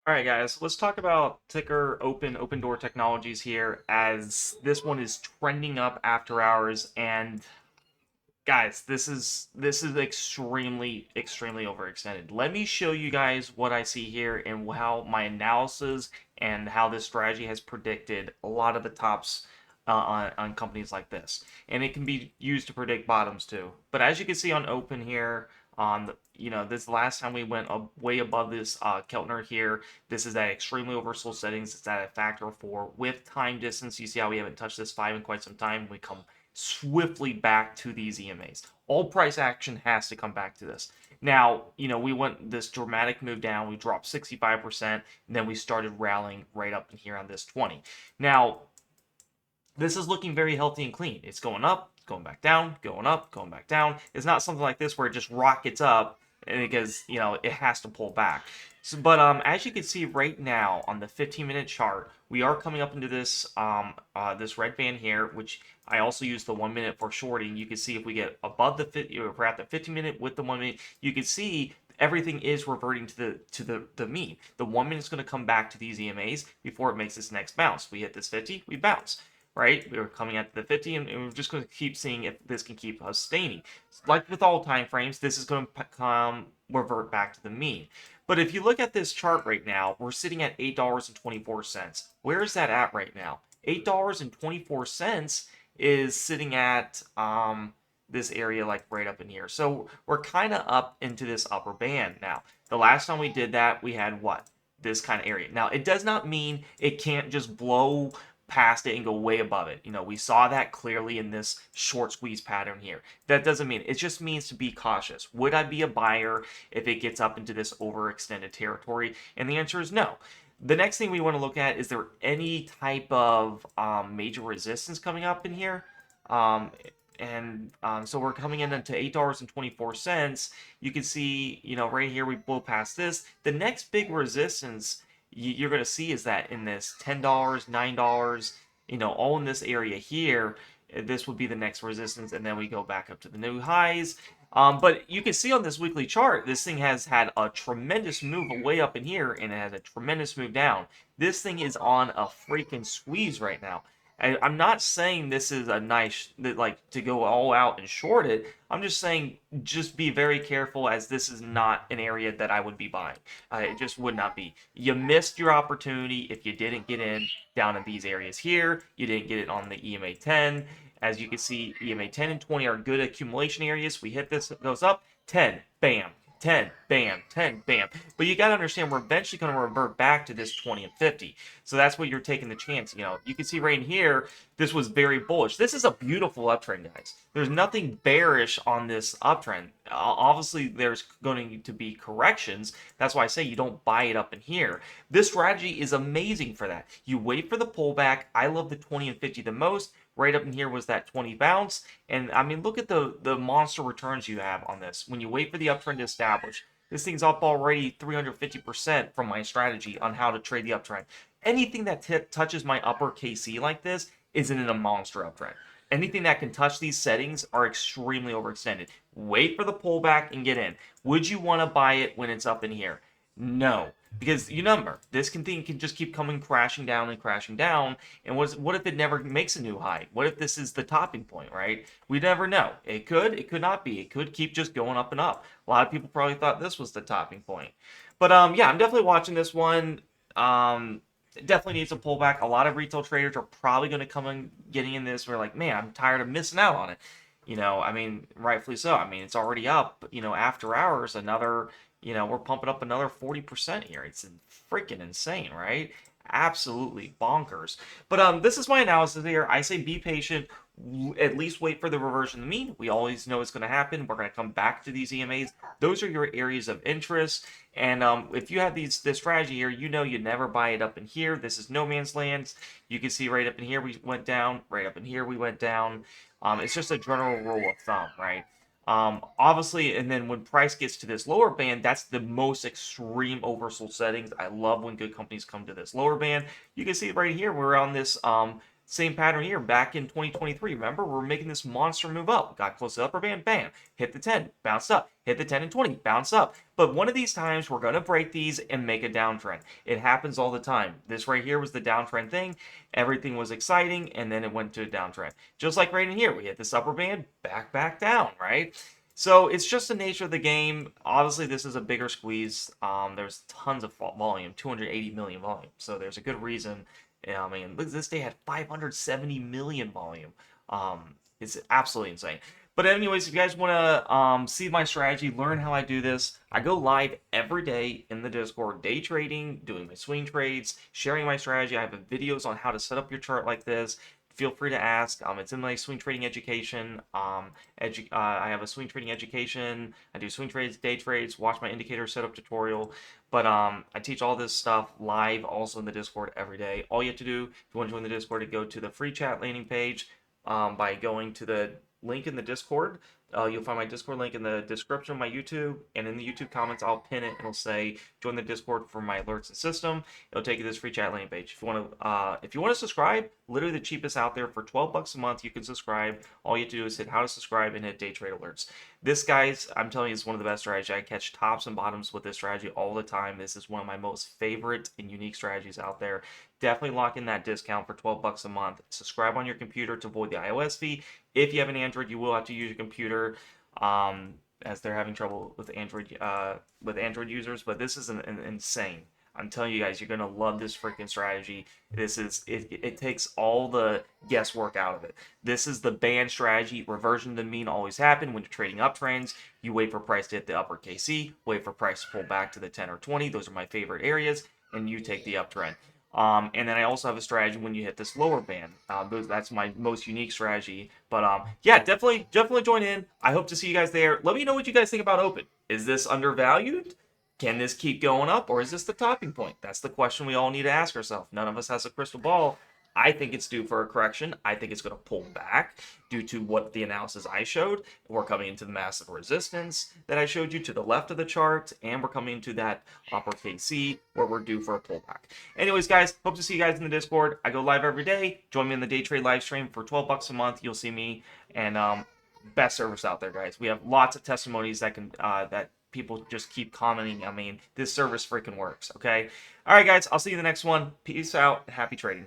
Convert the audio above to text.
All right, guys, let's talk about ticker OpenDoor Technologies here, as this one is trending up after hours. And guys, this is extremely overextended. Let me show you guys what I see here and how my analysis and how this strategy has predicted a lot of the tops on companies like this, and it can be used to predict bottoms too. But as you can see on Open here, on this last time we went way above this Keltner here. This is at extremely oversold settings. It's at a factor 4 with time distance. You see how we haven't touched this 5 in quite some time. We come swiftly back to these EMAs. All price action has to come back to this. Now, we went this dramatic move down. We dropped 65%, and then we started rallying right up in here on this 20. Now, this is looking very healthy and clean. It's going up, going back down, going up, going back down. It's not something like this where it just rockets up because, it has to pull back. So, but as you can see right now on the 15-minute chart, we are coming up into this red band here, which I also use the 1 minute for shorting. You can see if we get above if we're at the 15-minute with the 1 minute, you can see everything is reverting to the mean. The 1 minute is going to come back to these EMAs before it makes this next bounce. We hit this 50, we bounce. Right, we were coming at the 50, and we're just going to keep seeing if this can keep sustaining. Like with all time frames, this is going to revert back to the mean. But if you look at this chart right now, we're sitting at $8.24. Where is that at right now? $8.24 is sitting at this area, like right up in here. So we're kind of up into this upper band now. The last time we did that, we had what? This kind of area. Now, it does not mean it can't just blow past it and go way above it. We saw that clearly in this short squeeze pattern here. That doesn't mean, it just means to be cautious. Would I be a buyer if it gets up into this overextended territory? And the answer is no. The next thing we want to look at, is there any type of major resistance coming up in here? So we're coming in into $8.24. You can see, right here we blow past this. The next big resistance you're going to see is that in this $10, $9, all in this area here, this would be the next resistance, and then we go back up to the new highs. But you can see on this weekly chart, this thing has had a tremendous move way up in here, and it has a tremendous move down. This thing is on a freaking squeeze right now. I'm not saying this is a nice, like, to go all out and short it. I'm just saying just be very careful, as this is not an area that I would be buying. It just would not be. You missed your opportunity if you didn't get in down in these areas here. You didn't get it on the EMA 10. As you can see, EMA 10 and 20 are good accumulation areas. We hit this, it goes up, 10, bam. 10, bam, 10, bam. But you got to understand, we're eventually going to revert back to this 20 and 50. So that's what you're taking the chance. You can see right in here, this was very bullish. This is a beautiful uptrend, guys. There's nothing bearish on this uptrend. Obviously, there's going to be corrections. That's why I say you don't buy it up in here. This strategy is amazing for that. You wait for the pullback. I love the 20 and 50 the most. Right up in here was that 20 bounce. And I mean, look at the monster returns you have on this. When you wait for the uptrend to establish, this thing's up already 350% from my strategy on how to trade the uptrend. Anything that touches my upper KC like this isn't in a monster uptrend. Anything that can touch these settings are extremely overextended. Wait for the pullback and get in. Would you want to buy it when it's up in here? No, because you remember, this thing can just keep coming crashing down and crashing down. And what if it never makes a new high? What if this is the topping point, right? We never know. It could not be. It could keep just going up and up. A lot of people probably thought this was the topping point. But yeah, I'm definitely watching this one. It definitely needs a pullback. A lot of retail traders are probably going to come in getting in this. We're like, man, I'm tired of missing out on it. I mean, rightfully so. I mean, it's already up, after hours, we're pumping up another 40% here. It's freaking insane, right? Absolutely bonkers. But this is my analysis here. I say be patient. At least wait for the reversion to the mean. We always know it's going to happen. We're going to come back to these EMAs. Those are your areas of interest. And if you have this strategy here, you never buy it up in here. This is no man's land. You can see right up in here we went down. Right up in here we went down. It's just a general rule of thumb, right? Obviously, and then when price gets to this lower band, that's the most extreme oversold settings. I love when good companies come to this lower band. You can see right here, we're on this Same pattern here back in 2023. Remember, we're making this monster move up. Got close to the upper band, bam, hit the 10, bounced up, hit the 10 and 20, bounce up. But one of these times, we're going to break these and make a downtrend. It happens all the time. This right here was the downtrend thing. Everything was exciting, and then it went to a downtrend. Just like right in here, we hit this upper band, back down, right? So it's just the nature of the game. Obviously, this is a bigger squeeze. There's tons of volume, 280 million volume. So there's a good reason. Yeah, I mean, look, this day had 570 million volume. It's absolutely insane. But anyways, if you guys want to see my strategy, learn how I do this, I go live every day in the Discord, day trading, doing my swing trades, sharing my strategy. I have videos on how to set up your chart like this. Feel free to ask. It's in my swing trading education. I have a swing trading education. I do swing trades, day trades, watch my indicator setup tutorial. But I teach all this stuff live also in the Discord every day. All you have to do, if you want to join the Discord, to go to the free chat landing page by going to the link in the Discord. You'll find my Discord link in the description of my YouTube, and in the YouTube comments, I'll pin it. It'll say join the Discord for my alerts and system. It'll take you to this free chat landing page. If you want to subscribe, literally the cheapest out there for $12 a month, you can subscribe. All you have to do is hit how to subscribe and hit day trade alerts. This, guys, I'm telling you, is one of the best strategies. I catch tops and bottoms with this strategy all the time. This is one of my most favorite and unique strategies out there. Definitely lock in that discount for $12 a month. Subscribe on your computer to avoid the iOS fee. If you have an Android, you will have to use your computer, as they're having trouble with Android users. But this is an insane. I'm telling you guys, you're gonna love this freaking strategy. It takes all the guesswork out of it. This is the band strategy. Reversion to the mean always happen when you're trading uptrends. You wait for price to hit the upper KC, wait for price to pull back to the 10 or 20. Those are my favorite areas, and you take the uptrend. And then I also have a strategy when you hit this lower band. That's my most unique strategy. But yeah, definitely join in. I hope to see you guys there. Let me know what you guys think about Open. Is this undervalued? Can this keep going up, or is this the topping point? That's the question we all need to ask ourselves. None of us has a crystal ball. I think it's due for a correction. I think it's going to pull back due to what the analysis I showed. We're coming into the massive resistance that I showed you to the left of the chart, and we're coming into that upper KC where we're due for a pullback. Anyways, guys, hope to see you guys in the Discord. I go live every day. Join me in the day trade live stream for $12 a month. You'll see me, and best service out there, guys. We have lots of testimonies that people just keep commenting. I mean, this service freaking works, okay? All right, guys, I'll see you in the next one. Peace out. Happy trading.